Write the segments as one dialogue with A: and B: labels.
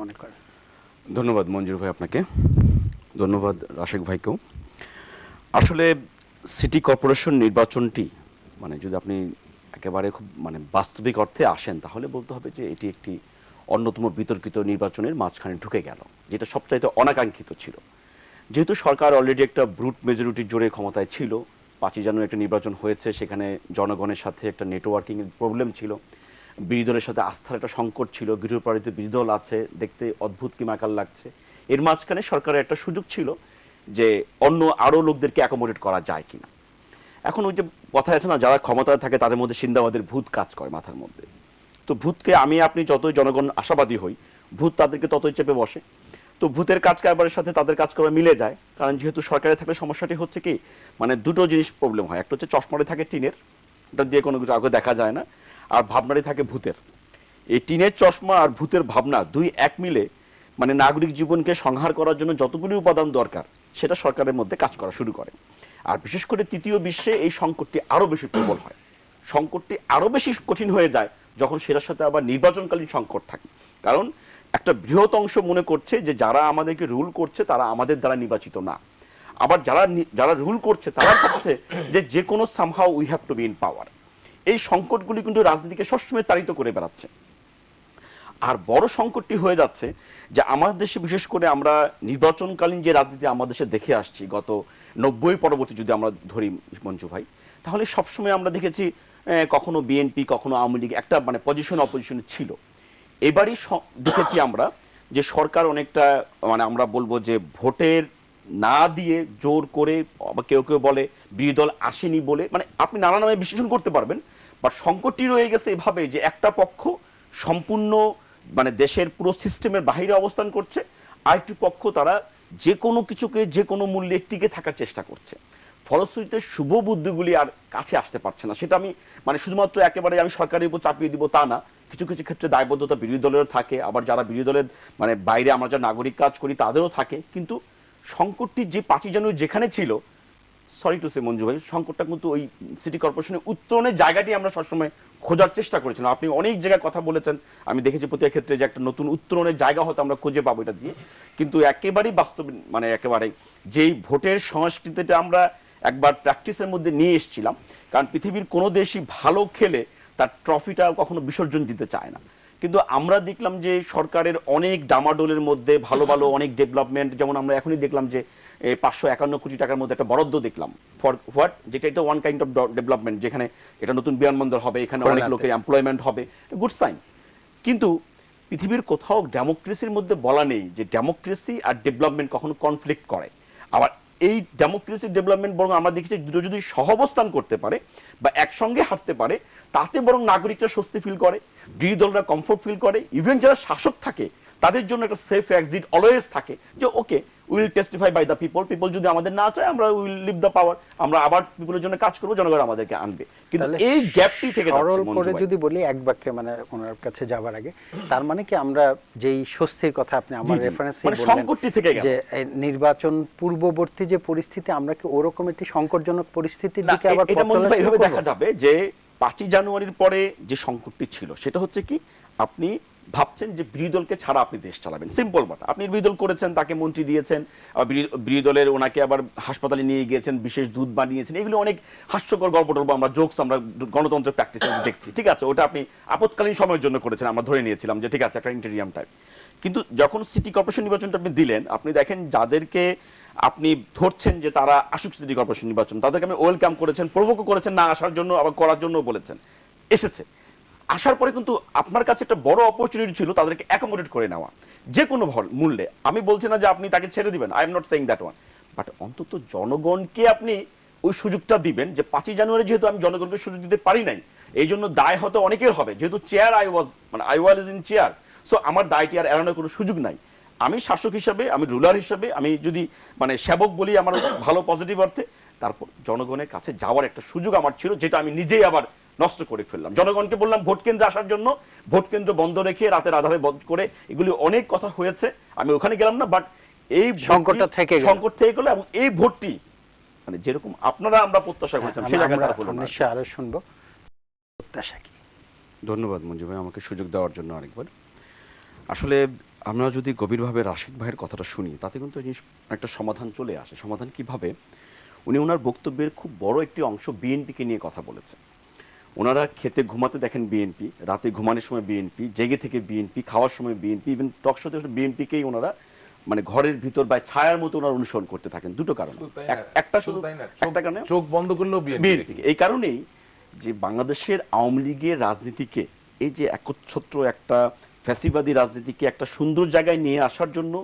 A: মনে করেন?
B: ধন্যবাদ মঞ্জুর ভাই আপনাকে, ধন্যবাদ রাশেক ভাইকেও। আসলে সিটি কর্পোরেশন নির্বাচনটি যদি আপনি একেবারে খুব বাস্তবিক অর্থে আসেন, তাহলে বলতে হবে যে এটি একটি অন্যতম বিতর্কিত নির্বাচনের মাঝখানে ঢুকে গেল, যেটা সবচাইতে অনাকাঙ্ক্ষিত ছিল। যেহেতু সরকার অলরেডি একটা ব্রুট মেজরিটির জোরে ক্ষমতায় ছিল, 5ই জানুয়ারি একটা নির্বাচন হয়েছে, সেখানে জনগণের সাথে একটা নেটওয়ার্কিংয়ের প্রবলেম ছিল, বিরোধী দলের সাথে আস্থার একটা সংকট ছিল, গৃহপালিত বিরোধী দল আছে, দেখতে অদ্ভুত কিমাকার লাগছে। এর মাঝখানে সরকারের একটা সুযোগ ছিল যে অন্য আরও লোকদেরকে অ্যাকোমোডেট করা যায় কিনা। এখন ওই যে কথা আছে না, যারা ক্ষমতায় থাকে তাদের মধ্যে সিন্দাবাদের ভূত কাজ করে মাথার মধ্যে। তো ভূতকে আমি আপনি যতই জনগণ আশাবাদী হই, ভূত তাদেরকে ততই চেপে বসে। তো ভূতের কাজ কারবারের সাথে তাদের কাজ করা মিলে যায়, কারণ যেহেতু সরকারে থাকলে সমস্যাটি হচ্ছে কি, দুটো জিনিস প্রবলেম হয়। একটা হচ্ছে চশমারে থাকে টিনের, এটা দিয়ে কোনো কিছু আগে দেখা যায় না, আর ভাবনারই থাকে ভূতের। এই টিনের চশমা আর ভূতের ভাবনা দুই এক মিলে নাগরিক জীবনকে সংহার করার জন্য যতগুলি উপাদান দরকার, সেটা সরকারের মধ্যে কাজ করা শুরু করে। আর বিশেষ করে তৃতীয় বিশ্বে এই সংকটটি আরো বেশি প্রবল হয়, সংকটটি আরো বেশি কঠিন হয়ে যায় যখন সেটার সাথে আবার নির্বাচনকালীন সংকট থাকে। কারণ একটা বৃহৎ অংশ মনে করছে যে যারা আমাদেরকে রুল করছে তারা আমাদের দ্বারা নির্বাচিত না, আবার যারা রুল করছে তারা ভাবছে যে যে কোনো somehow we have to be in পাওয়ার। এই সংকটগুলি কিন্তু রাজনীতিকে সবসময় তাড়িত করে বেড়াচ্ছে। আর বড় সংকটটি হয়ে যাচ্ছে যে আমাদের দেশে বিশেষ করে আমরা নির্বাচনকালীন যে রাজনীতি আমাদের দেশে দেখে আসছি গত 90 পরবর্তী, যদি আমরা ধরি মঞ্জু ভাই, তাহলে সবসময় আমরা দেখেছি কখনো বিএনপি কখনো আওয়ামী লীগ একটা পজিশন অপোজিশন ছিল। এবারই দেখেছি আমরা যে সরকার অনেকটা আমরা বলবো যে ভোটের না দিয়ে জোর করে, কেউ কেউ বলে বিরোধী দল আসেনি বলে, আপনি নানা নামে বিশ্লেষণ করতে পারবেন। বাট সংকটটি রয়ে গেছে এভাবে যে একটা পক্ষ সম্পূর্ণ দেশের পুরো সিস্টেমের বাইরে অবস্থান করছে, আরেকটি পক্ষ তারা যে কোনো কিছুকে যে কোনো মূল্যে টিকে থাকার চেষ্টা করছে। ফলশ্রুতিতে শুভ বুদ্ধিগুলি আর কাছে আসতে পারছে না। সেটা আমি শুধুমাত্র একেবারে আমি সরকারের উপর চাপিয়ে দিব তা না, কিছু কিছু ক্ষেত্রে দায়বদ্ধতা বিরোধী দলেরও থাকে, আবার যারা বিরোধী দলের বাইরে আমরা যারা নাগরিক কাজ করি তাদেরও থাকে। কিন্তু সংকটটি যে 5ই জানুয়ারি যেখানে ছিল, সরি টু সে মঞ্জু ভাই, সংকটটা কিন্তু ওই সিটি কর্পোরেশনের উত্তরণের জায়গাটি আমরা সবসময় খোঁজার চেষ্টা করেছিলাম। আপনি অনেক জায়গায় কথা বলেছেন, আমি দেখেছি প্রত্যেক ক্ষেত্রে যে একটা নতুন উত্তরণের জায়গা হয়তো আমরা খুঁজে পাবো এটা দিয়ে। কিন্তু একেবারেই বাস্তব একেবারে যেই ভোটের সংস্কৃতিটা আমরা একবার প্র্যাকটিসের মধ্যে নিয়ে এসেছিলাম, কারণ পৃথিবীর কোনো দেশই ভালো খেলে তার ট্রফিটা কখনো বিসর্জন দিতে চায় না। কিন্তু আমরা দেখলাম যে সরকারের অনেক ডামাডোলের মধ্যে ভালো ভালো অনেক ডেভেলপমেন্ট, যেমন আমরা এখনই দেখলাম যে 551 কোটি টাকার মধ্যে একটা বরাদ্দ দেখলাম ফর হোয়াট, যেটা এটা ওয়ান কাইন্ড অফ ডেভেলপমেন্ট, যেখানে এটা নতুন বিমানবন্দর হবে, এখানে অনেক লোকের এমপ্লয়মেন্ট হবে, গুড সাইন। কিন্তু পৃথিবীর কোথাও ডেমোক্রেসির মধ্যে বলা নেই যে ডেমোক্রেসি আর ডেভেলপমেন্ট কখনো কনফ্লিক্ট করে। আবার এই ডেমোক্রেসি ডেভেলপমেন্ট বরং আমরা দেখেছি দুটো যদি সহাবস্থান করতে পারে বা একসঙ্গে হাঁটতে পারে, তাতে বরং নাগরিকরা স্বস্তি ফিল করে, বিরোধী দলরা কমফোর্ট ফিল করে, ইভেন যারা শাসক থাকে তাদের জন্য একটা সেফ এক্সিট অলওয়েজ থাকে, যে ওকে will testify by the people, people যদি আমাদের না চায় আমরা উইল লিভ দ্য পাওয়ার, আমরা আবার পিপলের জন্য কাজ করবো, জনগণ আমাদেরকে আনবে। কিন্তু এই গ্যাপটি থেকে
A: সরল করে যদি বলি এক বাক্যে ওনার কাছে যাবার আগে, তার কি আমরা যেই স্বস্তির কথা আপনি আমার রেফারেন্সে বললেন
B: সংকটটি থেকে
A: যে নির্বাচন পূর্ববর্তী যে পরিস্থিতি, আমরা কি ওরকম একটি সংকটজনক পরিস্থিতির দিকে আবার
B: এইভাবে দেখা যাবে যে 5ই জানুয়ারির পরে যে সংকটটি ছিল সেটা হচ্ছে কি, আপনি ভাবছেন যে বিরোধী দলকে ছাড়া আপনি দেশ চালাবেন, সিম্পল কথা। আপনি বিরোধী দল করেছেন, তাকে মন্ত্রী দিয়েছেন, বিরোধী দলের ওনাকে আবার হাসপাতালে নিয়ে গিয়েছেন, বিশেষ দুধ বানিয়েছেন, এগুলো অনেক হাস্যকর গল্প টল্প আমরা জোকস আমরা গণতন্ত্রের প্র্যাকটিসে দেখছি, ঠিক আছে, ওটা আপনি আপৎকালীন সময়ের জন্য করেছেন, আমরা ধরে নিয়েছিলাম যে ঠিক আছে একটা ইন্টেরিয়াম টাইপ। কিন্তু যখন সিটি কর্পোরেশন নির্বাচনটা আপনি দিলেন, আপনি দেখেন যাদেরকে আপনি ধরছেন যে তারা আসুক সিটি কর্পোরেশন নির্বাচন, তাদেরকে আপনি ওয়েলকাম করেছেন, প্রভোকও করেছেন না আসার জন্য, আবার করার জন্য বলেছেন, এসেছে। আসার পরে কিন্তু আপনার কাছে একটা বড় অপরচুনিটি ছিল তাদেরকে অ্যাকোমোডেট করে নেওয়া যে কোনো মূল্যে। আমি বলছি না যে আপনি তাকে ছেড়ে দিবেন, I am not saying that one, but অন্তত জনগণকে আপনি ওই সুযোগটা দিবেন যে 5ই জানুয়ারি যেহেতু আমি জনগণকে সুযোগ দিতে পারি নাই, এই জন্য দায় হয়তো অনেকের হবে, যেহেতু chair I was in chair, so আমার দায়টি আর এড়ানোর কোনো সুযোগ নাই। আমি শাসক হিসাবে, আমি রুলার হিসাবে, আমি যদি সেবক বলি আমার ভালো পজিটিভ অর্থে, তারপর জনগণের কাছে যাওয়ার একটা সুযোগ আমার ছিল, যেটা আমি নিজেই আবার নষ্ট করে ফেললাম। জনগণকে বললাম ভোট কেন্দ্রে আসার জন্য, ভোট কেন্দ্র বন্ধ রেখে রাতের আধারে বন্ধ করে, এগুলি অনেক কথা হয়েছে, আমি ওখানে গেলাম না, বাট এই সংকট থেকে গেল এবং এই ভোটটি যেরকম আপনারা আমরা প্রত্যাশা করেছিলাম সেই জায়গায় তারা হলো না।
A: আরো শুনবো প্রত্যাশা কি।
B: ধন্যবাদ মঞ্জু ভাই আমাকে সুযোগ দেওয়ার জন্য আরেকবার। আসলে আমরা যদি গভীরভাবে রাশিদ ভাইয়ের কথাটা শুনি তাতে কিন্তু এই জিনিস একটা সমাধান চলে আসে। সমাধান কিভাবে? উনি ওনার বক্তব্যের খুব বড় একটি অংশ বিএনপিকে নিয়ে কথা বলেছে। ওনারা খেতে ঘুমাতে দেখেন বিএনপি, রাতে ঘুমানোর সময় বিএনপি, জেগে থেকে বিএনপি, খাওয়ার সময় বিএনপি, ইভেন টক শোতে বিএনপিকেই ওনারা মানে ঘরের ভিতর বা ছায়ার মতো ওনারা অনুসরণ করতে থাকেন। দুটো কারণ, একটা শুধু একটা কারণে
C: চোখ বন্ধ করলেও
B: বিএনপি। এই কারণেই যে বাংলাদেশের আওয়ামী লীগের রাজনীতিকে এই যে একচ্ছত্র একটা ফ্যাসিবাদী রাজনীতিকে একটা সুন্দর জায়গায় নিয়ে আসার জন্য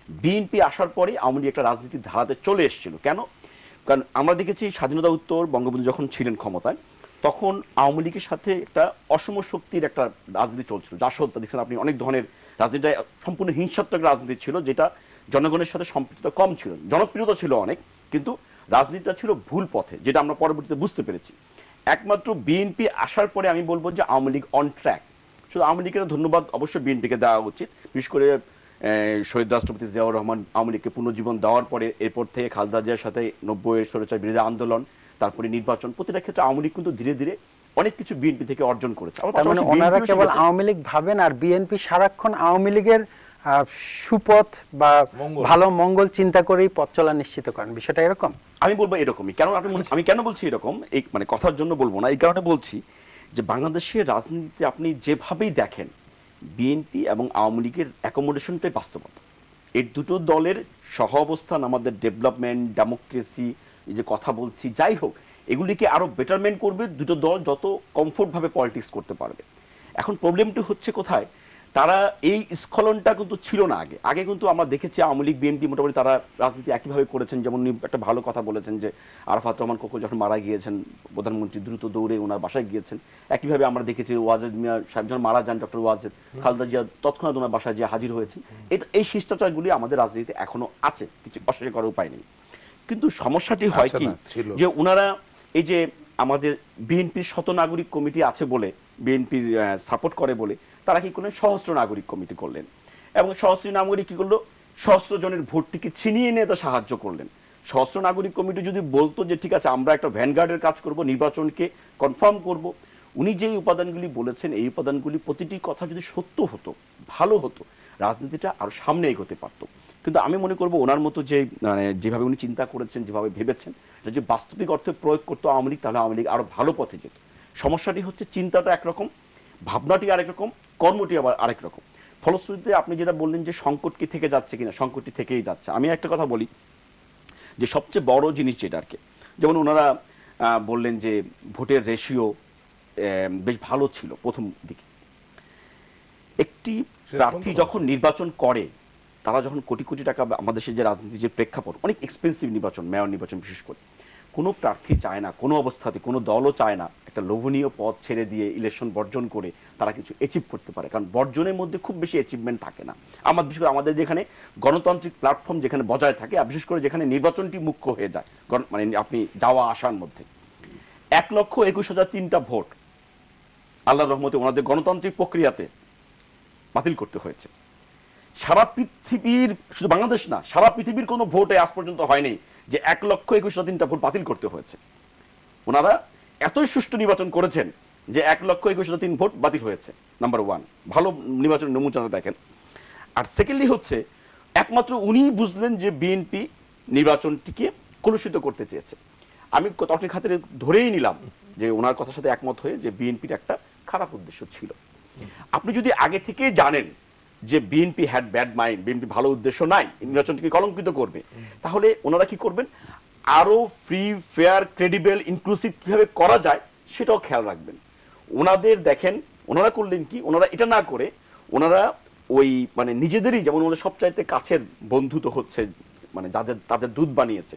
B: বিএনপি আসার পরে আওয়ামী লীগ একটা রাজনীতির ধারাতে চলে এসেছিল। কেন? কারণ আমরা দেখেছি স্বাধীনতা উত্তর বঙ্গবন্ধু যখন ছিলেন ক্ষমতায় তখন আওয়ামী লীগের সাথে একটা অসম শক্তির একটা রাজনীতি চলছিল। জাসদ দেখছেন আপনি, অনেক ধরনের রাজনীতিটা সম্পূর্ণ হিংসাত্মক রাজনীতি ছিল, যেটা জনগণের সাথে সম্পৃক্ততা কম ছিল, জনপ্রিয়তা ছিল অনেক, কিন্তু রাজনীতিটা ছিল ভুল পথে, যেটা আমরা পরবর্তীতে বুঝতে পেরেছি। একমাত্র বিএনপি আসার পরে আমি বলবো যে আওয়ামী লীগ অন ট্র্যাক। শুধু আওয়ামী লীগের ধন্যবাদ অবশ্যই বিএনপিকে দেওয়া উচিত, বিশেষ করে শহীদ রাষ্ট্রপতি জিয়াউর রহমান আওয়ামী লীগকে পুনর্জীবন দেওয়ার পরে এরপর থেকে খালেদা জিয়ার সাথে 90-এর স্বৈরাচার বিরোধী আন্দোলন, তারপরে নির্বাচন, প্রতিটা ক্ষেত্রে আওয়ামী লীগ কিন্তু ধীরে ধীরে অনেক কিছু বিএনপি থেকে অর্জন করেছে।
A: তার মানে ওনারা কেবল আওয়ামী লীগ ভাবেন আর বিএনপি সারাক্ষণ আওয়ামী লীগের সুপথ বা ভালো মঙ্গল চিন্তা করেই পথ চলা নিশ্চিত করেন, বিষয়টা এরকম?
B: আমি বলবো এরকমই। কারণ আমি কেন বলছি এরকম, এই মানে কথার জন্য বলবো না, এই কারণে বলছি যে বাংলাদেশের রাজনীতিতে আপনি যেভাবেই দেখেন বিএনপি এবং আওয়ামী লীগের অ্যাকোমোডেশনটাই বাস্তবতা। এই দুটো দলের সহ অবস্থান আমাদের ডেভেলপমেন্ট, ডেমোক্রেসি, এই যে কথা বলছি, যাই হোক, এগুলিকে আরো বেটারমেন্ট করবে দুটো দল যত কমফোর্টভাবে পলিটিক্স করতে পারবে। এখন প্রবলেমটি হচ্ছে কোথায়, তারা এই স্খলনটা কিন্তু ছিল না আগে। আগে কিন্তু আমরা দেখেছি আওয়ামী লীগ বিএনপি মোটামুটি তারা রাজনীতি একইভাবে করেছেন। যেমন একটা ভালো কথা বলেছেন যে আরাফাত রহমান কোকো যখন মারা গিয়েছেন প্রধানমন্ত্রী দ্রুত দৌড়ে ওনার বাসায় গিয়েছেন। একইভাবে আমরা দেখেছি ওয়াজেদ মিয়া সাহেব যখন মারা যান, ডক্টর ওয়াজেদ, খালেদা জিয়া তৎক্ষণাৎ ওনার বাসায় গিয়ে হাজির হয়েছেন। এই শিষ্টাচারগুলি আমাদের রাজনীতিতে এখনো আছে, কিছু অস্বীকার করার উপায় নেই। কিন্তু সমস্যাটি হয় কি যে ওনারা এই যে আমাদের বিএনপির শত নাগরিক কমিটি আছে বলে, বিএনপির সাপোর্ট করে বলে তারা কি করলেন, সহস্র নাগরিক কমিটি করলেন, এবং সহস্র নাগরিক কি করলো, সহস্র জনের ভোটটিকে ছিনিয়ে নিয়ে তা সাহায্য করলেন। সহস্র নাগরিক কমিটি যদি বলতো যে ঠিক আছে আমরা একটা ভ্যানগার্ডের কাজ করব, নির্বাচনকে কনফার্ম করব, উনি যে উপাদানগুলি বলেছেন এই উপাদানগুলি প্রতিটি কথা যদি সত্য হতো, ভালো হতো, রাজনীতিটা আরো সামনে এগোতে পারতো। কিন্তু আমি মনে করবো ওনার মতো যে মানে যেভাবে উনি চিন্তা করেছেন, যেভাবে ভেবেছেন, যে বাস্তবিক অর্থে প্রয়োগ করতো আওয়ামী লীগ, তাহলে আওয়ামী লীগ আরো ভালো পথে যেত। সমস্যাটি হচ্ছে চিন্তাটা একরকম, ভাবনাটি আরেক রকম, কর্মটি আবার আরেক রকম। ফলশ্রুতিতে আপনি যেটা বললেন যে সংকট কি থেকে যাচ্ছে কিনা, সংকটটি থেকেই যাচ্ছে। আমি একটা কথা বলি যে সবচেয়ে বড় জিনিস যেটা আর কি, যেমন ওনারা বললেন যে ভোটের রেশিও বেশ ভালো ছিল প্রথম দিকে। একটি প্রার্থী যখন নির্বাচন করে, তারা যখন কোটি কোটি টাকা, আমাদের দেশের যে রাজনীতির যে প্রেক্ষাপট, অনেক এক্সপেন্সিভ নির্বাচন, মেয়র নির্বাচন বিশেষ করে, কোনো প্রার্থী চায় না, কোনো অবস্থাতে কোনো দলও চায় না একটা লোভনীয় পথ ছেড়ে দিয়ে ইলেকশন বর্জন করে তারা কিছু অ্যাচিভ করতে পারে। কারণ বর্জনের মধ্যে খুব বেশি অ্যাচিভমেন্ট থাকে না। বিশেষ করে আমাদের যেখানে গণতান্ত্রিক প্ল্যাটফর্ম যেখানে বজায় থাকে, আর বিশেষ করে যেখানে নির্বাচনটি মুখ্য হয়ে যায়, মানে আপনি যাওয়া আসার মধ্যে 1,21,003টা ভোট আল্লাহর রহমতে ওনাদের গণতান্ত্রিক প্রক্রিয়াতে বাতিল করতে হয়েছে। সারা পৃথিবীর, শুধু বাংলাদেশ না, সারা পৃথিবীর কোনো ভোটে আজ পর্যন্ত হয়নি যে 1,21,003টা ভোট বাতিল করতে হয়েছে। ওনারা এতই সুষ্ঠু নির্বাচন করেছেন যে 1,21,003 ভোট বাতিল হয়েছে। নাম্বার ওয়ান, ভালো নির্বাচনের নমুনা দেখেন। আর সেকেন্ডলি হচ্ছে একমাত্র উনি বুঝলেন যে বিএনপি নির্বাচনটিকে কলুষিত করতে চেয়েছে। আমি তর্কের খাতিরে ধরেই নিলাম যে ওনার কথার সাথে একমত হয়ে যে বিএনপির একটা খারাপ উদ্দেশ্য ছিল। আপনি যদি আগে থেকে জানেন যে BNP had bad mind, BNP ভালো উদ্দেশ্য নাই, নির্বাচনটিকে কলঙ্কিত করবে, তাহলে ওনারা কি করবেন, আরো ফ্রি, ফেয়ার, ক্রেডিবল, ইনক্লুসিভ কিভাবে করা যায় সেটাও খেয়াল রাখবেন। ওনাদের দেখেন ওনারা করলেন কি, ওনারা এটা না করে ওনারা ওই মানে নিজেদেরই, যেমন ওনাদের সবচাইতে কাছের বন্ধু তো হচ্ছে মানে তাদের দুধ বানিয়েছে,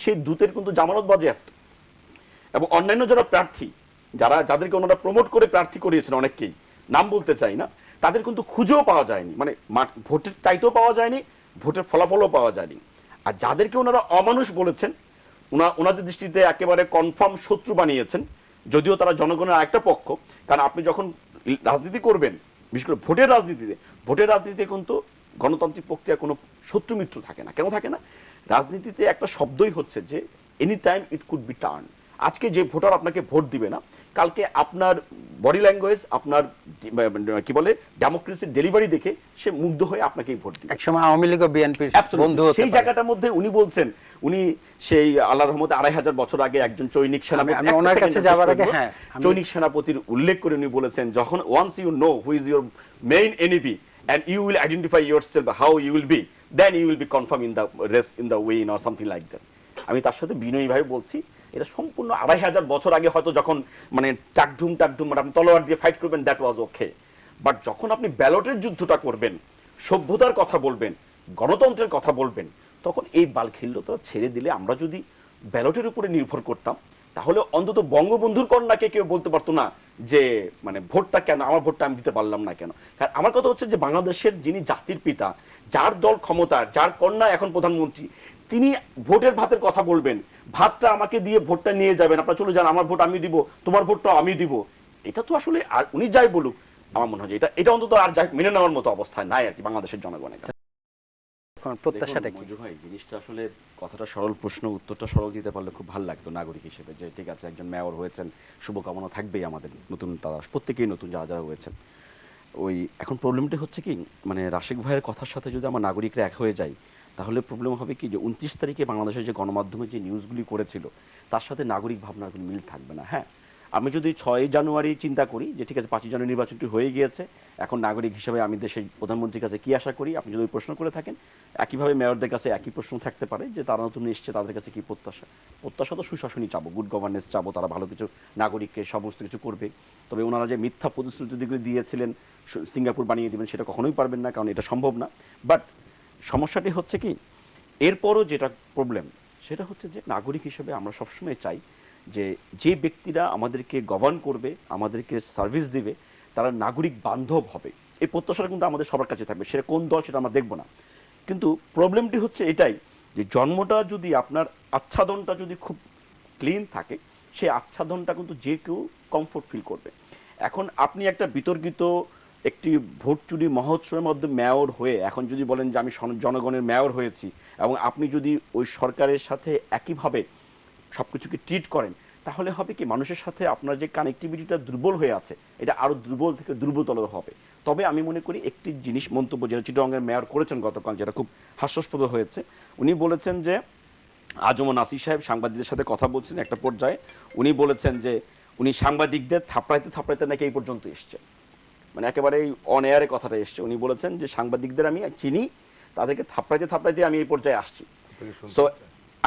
B: সেই দুধের কিন্তু জামানত বাজেয়াপ্ত, এবং অন্যান্য যারা প্রার্থী, যাদেরকে ওনারা প্রমোট করে প্রার্থী করিয়েছেন, অনেককেই নাম বলতে চাই না, তাদের কিন্তু খুঁজেও পাওয়া যায়নি, মানে ভোটের চাইতেও পাওয়া যায়নি, ভোটের ফলাফলও পাওয়া যায়নি। আর যাদেরকে ওনারা অমানুষ বলেছেন, ওনাদের দৃষ্টিতে একেবারে কনফার্ম শত্রু বানিয়েছেন, যদিও তারা জনগণের আরেকটা পক্ষ। কারণ আপনি যখন রাজনীতি করবেন, বিশেষ করে ভোটের রাজনীতিতে কিন্তু গণতান্ত্রিক প্রক্রিয়া কোনো শত্রু মিত্র থাকে না। কেন থাকে না? রাজনীতিতে একটা শব্দই হচ্ছে যে any time it could be turn. আজকে যে ভোটার আপনাকে ভোট দিবে না, কালকে আপনার বডি ল্যাঙ্গুয়েজ, আপনার কি বলে ডেমোক্রেসির ডেলিভারি দেখে সে মুগ্ধ হয়ে আপনাকেই ভোট দিবে।
A: একসময় আওয়ামী লীগ ও বিএনপির বন্ধু হতে
B: সেই
A: পারে।
B: জায়গাটার মধ্যে উনি বলছেন, উনি সেই আল্লাহর রহমতে 2500 বছর আগে একজন চৈনিক সেনাপতি,
A: আমি ওনার কাছে যাওয়ার আগে
B: চৈনিক সেনাপতির উল্লেখ করে উনি বলেছেন, যখন once you know who is your main enemy and you will identify yourself how you will be, then you will be confirmed in the rest in the win or something like that. আমি তার সাথে বিনয়ীভাবে বলছি, এটা সম্পূর্ণ 2500 বছর আগে হয়তো যখন মানে টাকঢুম মানে আপনি তলোয়ার দিয়ে ফাইট করবেন, দ্যাট ওয়াজ ওকে। বাট যখন আপনি ব্যালটের যুদ্ধটা করবেন, সভ্যতার কথা বলবেন, গণতন্ত্রের কথা বলবেন, তখন এই বালখিল্যতা ছেড়ে দিলে আমরা যদি ব্যালটের উপরে নির্ভর করতাম, তাহলে অন্তত বঙ্গবন্ধুর কন্যাকে কেউ বলতে পারতো না যে মানে ভোটটা কেন, আমার ভোটটা আমি দিতে পারলাম না কেন। কারণ আমার কথা হচ্ছে যে বাংলাদেশের যিনি জাতির পিতা, যার দল ক্ষমতার, যার কন্যা এখন প্রধানমন্ত্রী, তিনি ভোটের ভাতের কথা বলবেন, ভাতটা আমাকে দিয়ে ভোটটা নিয়ে যাবেন, আপনারা চলে যান, আমার ভোট আমি দিব, তোমার ভোটটা আমি দিব। এটা তো আসলে আর উনি যাই বলুক, আমার মনে হয় যে এটা অন্তত আর যাই মেনে নেওয়ার মতো অবস্থায় নাই আর কি বাংলাদেশের জনগণের।
A: প্রত্যাশাটা কি?
B: মঞ্জুর ভাই, জিনিসটা আসলে কথাটা সরল প্রশ্ন, উত্তরটা সরল দিতে পারলে খুব ভালো লাগতো নাগরিক হিসেবে, যে ঠিক আছে একজন মেয়র হয়েছেন, শুভকামনা থাকবেই আমাদের, নতুন তারা প্রত্যেকেই নতুন যারা যারা হয়েছেন। ওই এখন প্রবলেমটা হচ্ছে কি, মানে রাশিক ভাইয়ের কথার সাথে যদি আমার নাগরিকরা এক হয়ে যায়, তাহলে প্রবলেম হবে কি যে 29 তারিখে বাংলাদেশের যে গণমাধ্যমে যে নিউজগুলি করেছিল তার সাথে নাগরিক ভাবনার কোনো মিল থাকবে না। হ্যাঁ, আমি যদি 6 জানুয়ারি চিন্তা করি যে ঠিক আছে 5 জানুয়ারি নির্বাচনটি হয়ে গিয়েছে, এখন নাগরিক হিসেবে আমি দেশের প্রধানমন্ত্রীর কাছে কি আশা করি, আপনি যদি প্রশ্ন করে থাকেন, একইভাবে মেয়রদের কাছে একই প্রশ্ন থাকতে পারে যে তারা নতুন এসছে, তাদের কাছে কি প্রত্যাশা। প্রত্যাশা তো সুশাসনই চাবো, গুড গভর্নেন্স চাবো, তারা ভালো কিছু নাগরিককে সমস্ত কিছু করবে। তবে ওনারা যে মিথ্যা প্রতিশ্রুতিগুলি দিয়েছিলেন সিঙ্গাপুর বানিয়ে দেবেন, সেটা কখনোই পারবেন না, কারণ এটা সম্ভব না। বাট সমস্যাটি হচ্ছে কি, এরপরও যেটা প্রবলেম সেটা হচ্ছে যে নাগরিক হিসেবে আমরা সবসময় চাই যে যে ব্যক্তিরা আমাদেরকে গভর্ন করবে, আমাদেরকে সার্ভিস দিবে, তারা নাগরিক বান্ধব হবে। এই প্রত্যাশাটা কিন্তু আমাদের সবার কাছে থাকবে, সেটা কোন দল সেটা আমরা দেখব না। কিন্তু প্রবলেমটি হচ্ছে এটাই যে জন্মটা যদি আপনার আচ্ছাদনটা যদি খুব ক্লিন থাকে, সেই আচ্ছাদনটা কিন্তু যে কেউ কমফোর্ট ফিল করবে। এখন আপনি একটা বিতর্কিত একটি ভোট চুরি মহোৎসবের মধ্যে মেয়র হয়ে এখন যদি বলেন যে আমি জনগণের মেয়র হয়েছি, এবং আপনি যদি ওই সরকারের সাথে একইভাবে সব কিছুকে ট্রিট করেন, তাহলে হবে কি মানুষের সাথে আপনার যে কানেক্টিভিটিটা দুর্বল হয়ে আছে, এটা আরও দুর্বল থেকে দুর্বলতর হবে। তবে আমি মনে করি একটি জিনিস মন্তব্য যেটা চিটাগংয়ের মেয়র করেছেন গতকাল, যেটা খুব হাস্যাস্পদ হয়েছে, উনি বলেছেন যে আজমল নাসির সাহেব সাংবাদিকদের সাথে কথা বলছেন একটা পর্যায়ে, উনি বলেছেন যে উনি সাংবাদিকদের থাপড়াইতে নাকি এই পর্যন্ত এসছে, মানে একেবারে অন এয়ারে কথাটা এসছে। উনি বলেছেন যে সাংবাদিকদের আমি চিনি, তাদেরকে থাপড়াইতে আমি এই পর্যায়ে আসছি। সো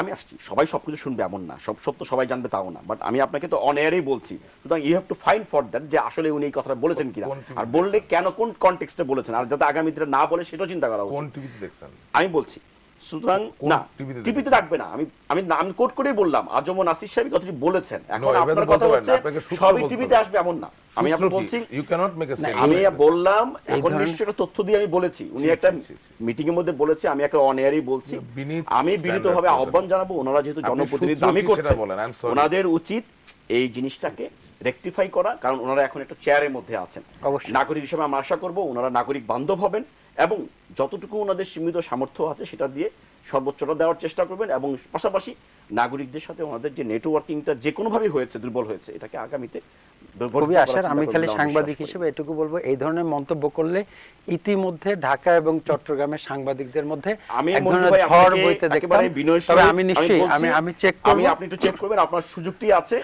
B: আমি আসছি, সবাই সবকিছু শুনবে এমন না, সব তো সবাই জানবে তাও না, বাট আমি আপনাকে তো অন এয়ারেই বলছি। সুতরাং you have to find for that যে আসলে উনি এই কথাটা বলেছেন কিনা, আর বললে কেন, কোন কনটেক্সটে বলেছেন, আর যাতে আগামী দিনে না বলে সেটাও চিন্তা করা উচিত। আমি বলছি সুতরাং না, টিভিতে রাখবে না, আমি কোট করেই বললাম আজমল নাসির সাহেব কথাটি বলেছেন। এখন আপনার কথা হচ্ছে সবই টিভিতে আসবে এমন না, আমি আপনাকে বলছি আমি বললাম, এখন নিশ্চয়ই তথ্য দিয়ে আমি বলেছি, উনি একটা মিটিং এর মধ্যে বলেছে, আমি একটা অন এয়ারই বলছি। আমি বিনীতভাবে আহ্বান জানাবো, ওনারা যেহেতু জনপ্রতিনিধি দাবি করছেন, ওনাদের উচিত এই জিনিসটাকে রেকটিফাই করা, কারণ ওনারা এখন একটা চেয়ারের মধ্যে আছেন। নাগরিক হিসেবে আমরা আশা করবো ওনারা নাগরিক বান্ধব হবেন, এবং যতটুকু ওনাদের সীমিত সামর্থ্য আছে সেটা দিয়ে সর্বোচ্চটা দেওয়ার চেষ্টা করবেন, এবং পাশাপাশি নাগরিকদের সাথে ওনাদের যে নেটওয়ার্কিংটা যে কোনোভাবেই হয়েছে, দুর্বল হয়েছে, এটাকে আগামীতে
A: খুবই আশার। আমি খালি সাংবাদিক হিসেবে এটুকু বলবো, এই ধরনের মন্তব্য করলে ইতিমধ্যে ঢাকা এবং চট্টগ্রামের সাংবাদিকদের মধ্যে এক ধরনের ঝড় বইতে দেখলাম। তবে আমি নিশ্চয়ই আমি চেক করব,
B: আপনি একটু চেক করবেন, আপনার সুযোগটি আছে।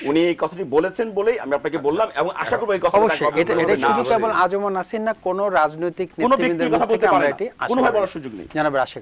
B: উনি এই কথাটি বলেছেন বলেই আমি আপনাকে বললাম, এবং আশা করব এই কথাটা
A: অবশ্যই এটা শুধু কেবল আজমল নাসির না, কোনো রাজনৈতিক নেতৃবৃন্দের মধ্যে আমরা এটি কোনোভাবে বলার সুযোগ নেই। জানাবে রাশিক।